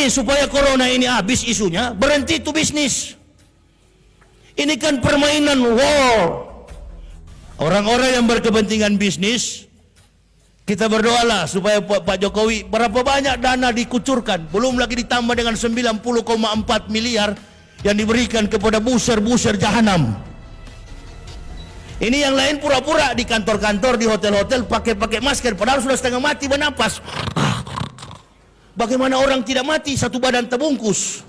begini, supaya corona ini habis isunya, berhenti itu bisnis. Ini kan permainan war. Orang-orang yang berkepentingan bisnis, kita berdoalah supaya Pak Jokowi, berapa banyak dana dikucurkan, belum lagi ditambah dengan 90,4 miliar yang diberikan kepada buser-buser jahanam. Ini yang lain pura-pura di kantor-kantor, di hotel-hotel pakai masker, padahal sudah setengah mati bernapas. Bagaimana orang tidak mati, satu badan terbungkus?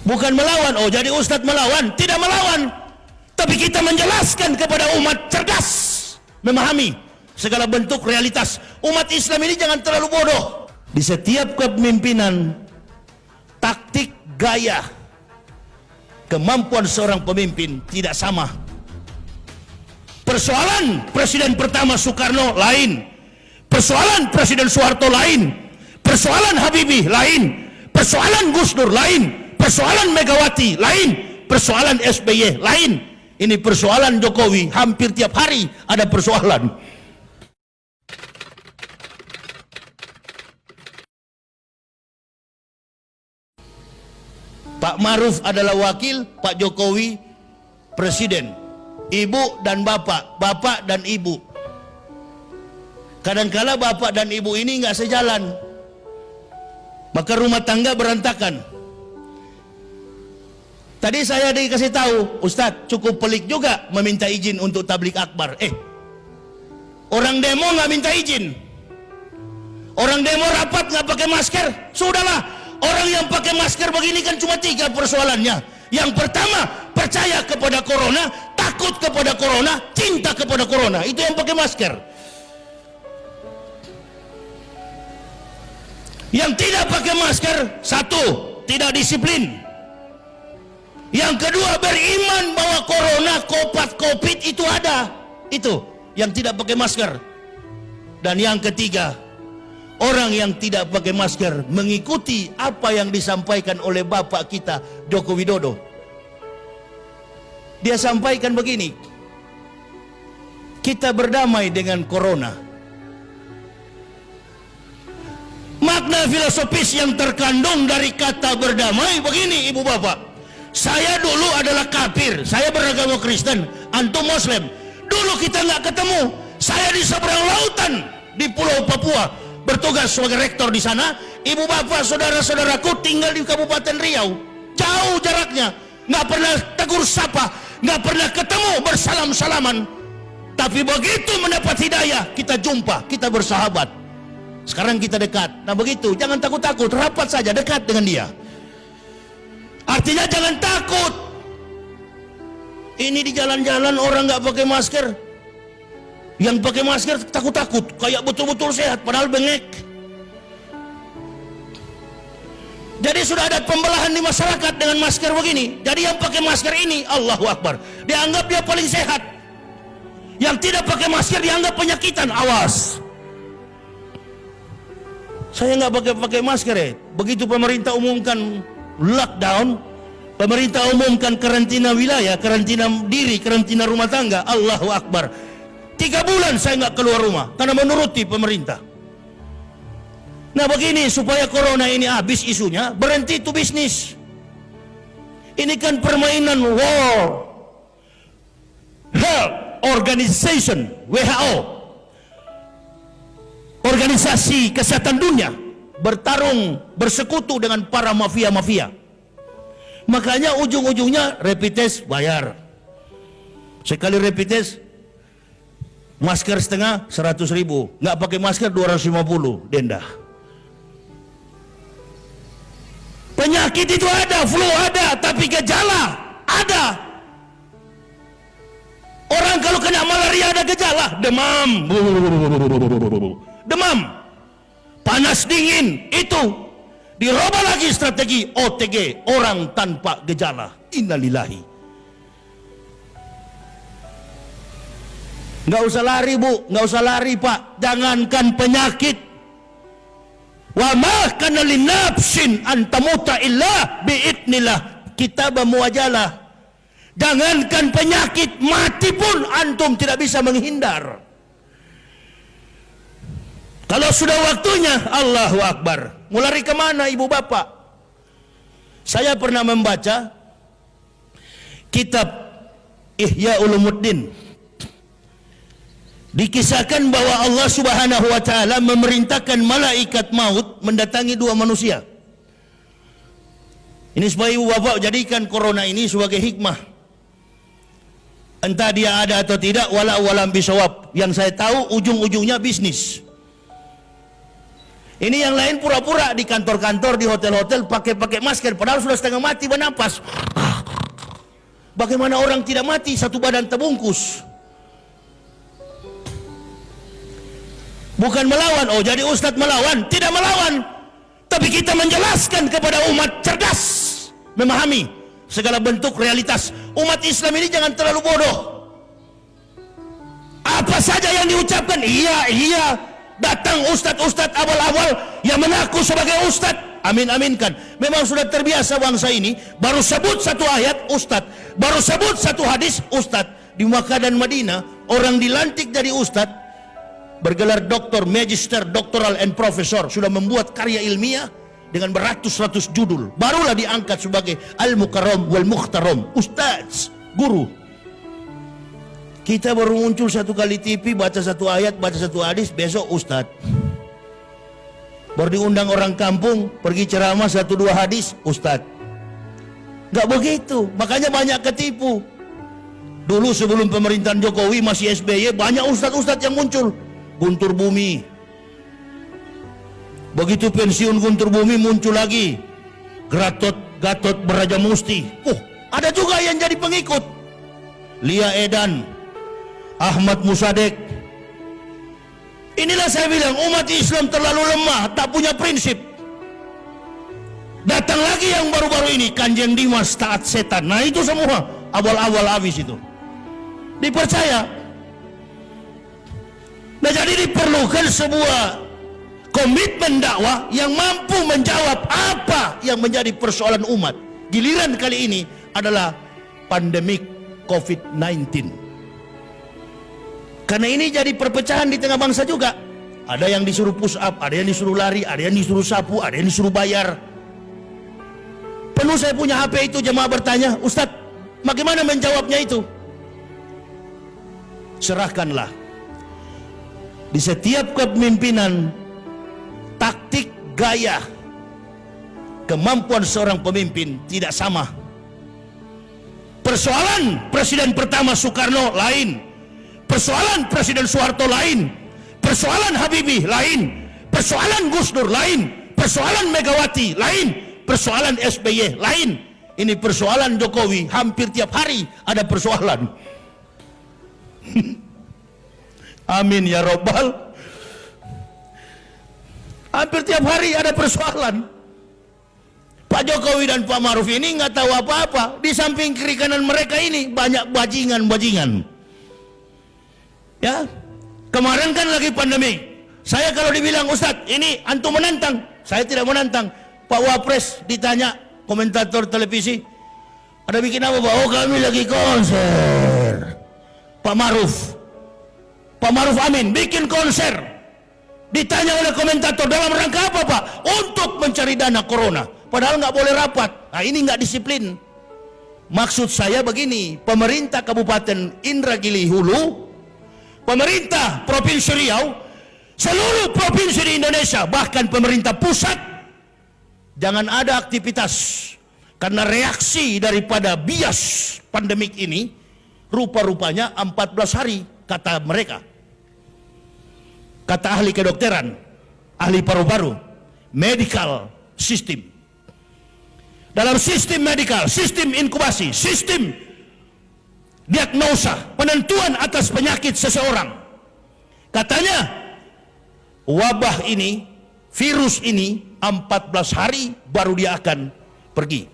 Bukan melawan, oh jadi Ustadz melawan? Tidak melawan, tapi kita menjelaskan kepada umat cerdas, memahami segala bentuk realitas. Umat Islam ini jangan terlalu bodoh. Di setiap kepemimpinan, taktik, gaya, kemampuan seorang pemimpin tidak sama. Persoalan Presiden pertama Soekarno lain, persoalan Presiden Soeharto lain, persoalan Habibie lain, persoalan Gus Dur lain, persoalan Megawati lain, persoalan SBY lain. Ini persoalan Jokowi, hampir tiap hari ada persoalan. Pak Maruf adalah wakil, Pak Jokowi presiden. Ibu dan bapak, bapak dan ibu. Kadangkala bapak dan ibu ini nggak sejalan, maka rumah tangga berantakan. Tadi saya dikasih tahu, Ustadz cukup pelik juga meminta izin untuk tablik akbar. Orang demo nggak minta izin, orang demo rapat nggak pakai masker. Sudahlah, orang yang pakai masker begini kan cuma 3 persoalannya. Yang pertama, percaya kepada corona, takut kepada corona, cinta kepada corona. Itu yang pakai masker. Yang tidak pakai masker, 1, tidak disiplin. Yang kedua, beriman bahwa corona, COVID itu ada. Itu yang tidak pakai masker. Dan yang ketiga, orang yang tidak pakai masker mengikuti apa yang disampaikan oleh Bapak kita Joko Widodo. Dia sampaikan begini, kita berdamai dengan corona. Makna filosofis yang terkandung dari kata berdamai begini, ibu bapak. Saya dulu adalah kafir, saya beragama Kristen, antum Muslim. Dulu kita nggak ketemu. Saya di seberang lautan di Pulau Papua, bertugas sebagai rektor di sana. Ibu bapak, saudara-saudaraku tinggal di Kabupaten Riau, jauh jaraknya, nggak pernah tegur sapa, nggak pernah ketemu bersalam-salaman. Tapi begitu mendapat hidayah, kita jumpa, kita bersahabat. Sekarang kita dekat. Nah begitu, jangan takut-takut, rapat saja, dekat dengan dia. Artinya jangan takut. Ini di jalan-jalan orang nggak pakai masker, yang pakai masker takut-takut, kayak betul-betul sehat, padahal bengek. Jadi sudah ada pembelahan di masyarakat dengan masker begini. Jadi yang pakai masker ini, Allahu Akbar, dianggap dia paling sehat. Yang tidak pakai masker dianggap penyakitan. Awas, saya nggak pakai masker ya. Begitu pemerintah umumkan lockdown, pemerintah umumkan karantina wilayah, karantina diri, karantina rumah tangga, Allahu Akbar, 3 bulan saya nggak keluar rumah karena menuruti pemerintah. Nah begini, supaya corona ini habis isunya, berhenti itu bisnis. Ini kan permainan war. Health Organization, WHO, organisasi kesehatan dunia, bertarung, bersekutu dengan para mafia-mafia. Makanya ujung-ujungnya rapid test bayar. Sekali rapid test, masker setengah 100.000, nggak pakai masker 250 denda. Penyakit itu ada, flu ada, tapi gejala ada. Orang kalau kena malaria ada gejala, demam, demam, panas dingin, itu dirubah lagi strategi OTG, orang tanpa gejala. Innalillahi. Nggak usah lari bu, nggak usah lari pak, jangankan penyakit. Wa ma kana linafsin an tamuta illa biidnillah, kitab muajalah. Jangankan penyakit, mati pun antum tidak bisa menghindar. Kalau sudah waktunya, Allahu Akbar. Mau lari kemana ibu bapak? Saya pernah membaca kitab Ihya Ulumuddin. Dikisahkan bahwa Allah Subhanahu wa taala memerintahkan malaikat maut mendatangi dua manusia. Ini supaya ibu bapak jadikan corona ini sebagai hikmah. Entah dia ada atau tidak, walam bisawab. Yang saya tahu ujung-ujungnya bisnis. Ini yang lain pura-pura di kantor-kantor, di hotel-hotel pakai masker, padahal sudah setengah mati bernapas. Bagaimana orang tidak mati, satu badan terbungkus? Bukan melawan, oh jadi ustadz melawan? Tidak melawan, tapi kita menjelaskan kepada umat cerdas, memahami segala bentuk realitas. Umat Islam ini jangan terlalu bodoh. Apa saja yang diucapkan, iya. Datang ustadz-ustadz awal-awal yang mengaku sebagai ustadz, amin-aminkan. Memang sudah terbiasa bangsa ini, baru sebut satu ayat ustadz, baru sebut satu hadis ustadz. Di Makkah dan Madinah, orang dilantik jadi ustadz, bergelar doktor, magister, doktoral, and profesor, sudah membuat karya ilmiah dengan beratus-ratus judul, barulah diangkat sebagai al-mukarram wal-mukhtaram, ustadz, guru. Kita baru muncul satu kali TV, baca satu ayat, baca satu hadis, besok ustadz. Baru diundang orang kampung, pergi ceramah satu dua hadis, ustadz. Gak begitu, makanya banyak ketipu. Dulu sebelum pemerintahan Jokowi masih SBY, banyak ustadz-ustadz yang muncul. Guntur Bumi. Begitu pensiun Guntur Bumi, muncul lagi Gatot Brajamusti. Ada juga yang jadi pengikut. Lia Edan, Ahmad Musadek. Inilah saya bilang, umat Islam terlalu lemah, tak punya prinsip. Datang lagi yang baru-baru ini, Kanjeng Dimas taat setan. Nah itu semua awal-awal habis itu dipercaya. Nah jadi diperlukan sebuah komitmen dakwah yang mampu menjawab apa yang menjadi persoalan umat. Giliran kali ini adalah pandemik COVID-19. Karena ini jadi perpecahan di tengah bangsa juga. Ada yang disuruh push up, ada yang disuruh lari, ada yang disuruh sapu, ada yang disuruh bayar. Penuh saya punya HP itu, jemaah bertanya, Ustadz, bagaimana menjawabnya itu? Serahkanlah. Di setiap kepemimpinan, taktik, gaya, kemampuan seorang pemimpin tidak sama. Persoalan Presiden pertama Soekarno lain, persoalan Presiden Soeharto lain, persoalan Habibie lain, persoalan Gus Dur lain, persoalan Megawati lain, persoalan SBY lain. Ini persoalan Jokowi, hampir tiap hari ada persoalan. Amin ya Rabbal. Hampir tiap hari ada persoalan. Pak Jokowi dan Pak Maruf ini nggak tahu apa-apa. Di samping kiri kanan mereka ini banyak bajingan-bajingan. Ya, kemarin kan lagi pandemi. Saya kalau dibilang Ustadz, ini antum menantang, saya tidak menantang. Pak Wapres ditanya komentator televisi, ada bikin apa Pak? Oh kami lagi konser. Pak Maruf Amin bikin konser. Ditanya oleh komentator, dalam rangka apa Pak? Untuk mencari dana corona. Padahal nggak boleh rapat. Nah ini nggak disiplin. Maksud saya begini, pemerintah Kabupaten Indragiri Hulu, pemerintah Provinsi Riau, seluruh provinsi di Indonesia, bahkan pemerintah pusat, jangan ada aktivitas. Karena reaksi daripada bias pandemik ini, rupa-rupanya 14 hari, kata mereka. Kata ahli kedokteran, ahli paru-paru, medical system. Dalam sistem medikal, sistem inkubasi, sistem diagnosa, penentuan atas penyakit seseorang. Katanya, wabah ini, virus ini, 14 hari baru dia akan pergi.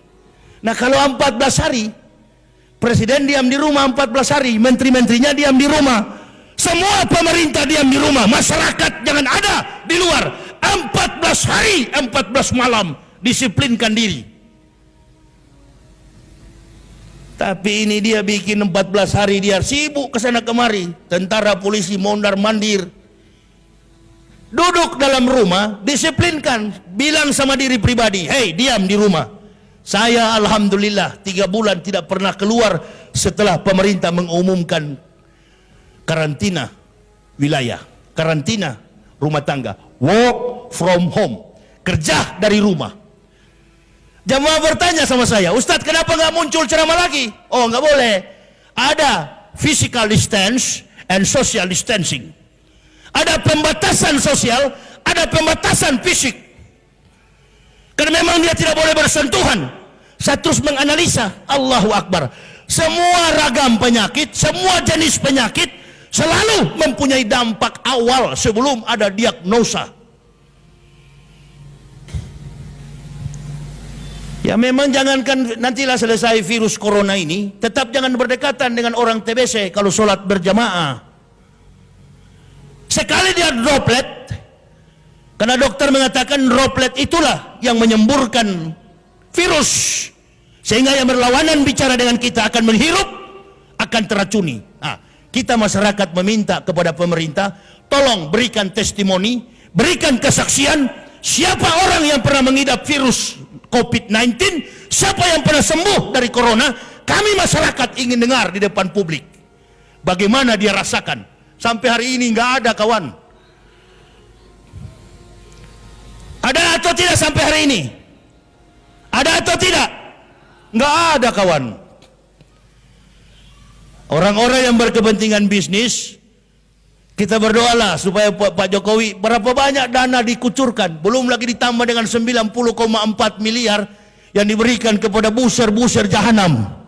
Nah kalau 14 hari, presiden diam di rumah 14 hari, menteri-menterinya diam di rumah, semua pemerintah diam di rumah, masyarakat jangan ada di luar, 14 hari, 14 malam, disiplinkan diri. Tapi ini dia bikin 14 hari dia sibuk kesana kemari, tentara polisi mondar mandir. Duduk dalam rumah, disiplinkan, bilang sama diri pribadi, hei diam di rumah. Saya alhamdulillah 3 bulan tidak pernah keluar setelah pemerintah mengumumkan karantina wilayah, karantina rumah tangga, work from home, kerja dari rumah. Jamaah bertanya sama saya, Ustadz kenapa nggak muncul ceramah lagi? Oh nggak boleh, ada physical distance and social distancing. Ada pembatasan sosial, ada pembatasan fisik. Karena memang dia tidak boleh bersentuhan. Saya terus menganalisa, Allahu Akbar. Semua ragam penyakit, semua jenis penyakit selalu mempunyai dampak awal sebelum ada diagnosa. Ya memang jangankan nantilah selesai virus corona ini, tetap jangan berdekatan dengan orang TBC kalau sholat berjamaah. Sekali dia droplet, karena dokter mengatakan droplet itulah yang menyemburkan virus, sehingga yang berlawanan bicara dengan kita akan menghirup, akan teracuni. Nah, kita masyarakat meminta kepada pemerintah, tolong berikan testimoni, berikan kesaksian, siapa orang yang pernah mengidap virus COVID-19, siapa yang pernah sembuh dari corona. Kami masyarakat ingin dengar di depan publik bagaimana dia rasakan. Sampai hari ini nggak ada kawan. Ada atau tidak sampai hari ini? Ada atau tidak? Nggak ada kawan. Orang-orang yang berkepentingan bisnis, kita berdoalah supaya Pak Jokowi berapa banyak dana dikucurkan, belum lagi ditambah dengan 90,4 miliar yang diberikan kepada buser-buser jahanam.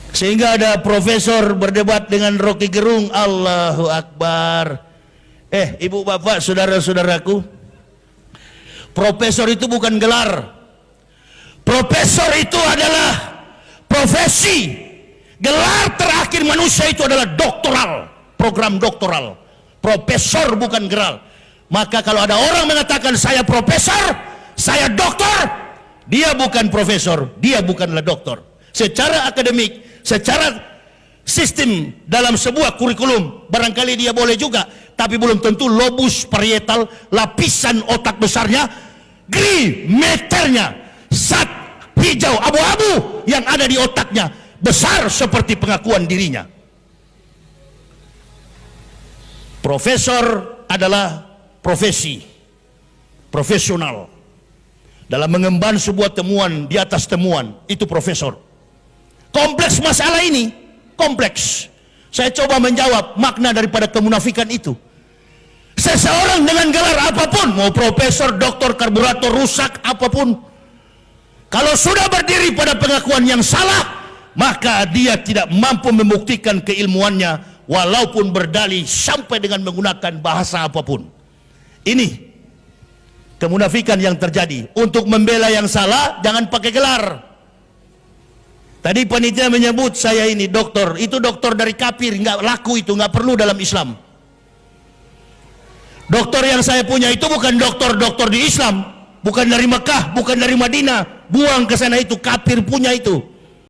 Sehingga ada profesor berdebat dengan Rocky Gerung, Allahu Akbar. Ibu bapak, saudara-saudaraku, profesor itu bukan gelar. Profesor itu adalah profesi. Gelar terakhir manusia itu adalah doktoral, program doktoral. Profesor bukan gelar. Maka kalau ada orang mengatakan saya profesor, saya doktor, dia bukan profesor, dia bukanlah doktor. Secara akademik, secara sistem dalam sebuah kurikulum barangkali dia boleh juga, tapi belum tentu lobus parietal, lapisan otak besarnya, gri meternya, zat hijau abu-abu yang ada di otaknya besar seperti pengakuan dirinya. Profesor adalah profesi profesional dalam mengemban sebuah temuan di atas temuan, itu profesor. Kompleks masalah ini, kompleks. Saya coba menjawab makna daripada kemunafikan itu. Seseorang dengan gelar apapun, mau profesor, doktor, karburator, rusak, apapun, kalau sudah berdiri pada pengakuan yang salah, maka dia tidak mampu membuktikan keilmuannya, walaupun berdalih sampai dengan menggunakan bahasa apapun. Ini kemunafikan yang terjadi. Untuk membela yang salah, jangan pakai gelar. Tadi panitia menyebut saya ini dokter, itu dokter dari kafir, nggak laku itu, nggak perlu dalam Islam. Dokter yang saya punya itu bukan dokter di Islam, bukan dari Mekah, bukan dari Madinah, buang ke sana, itu kafir punya itu.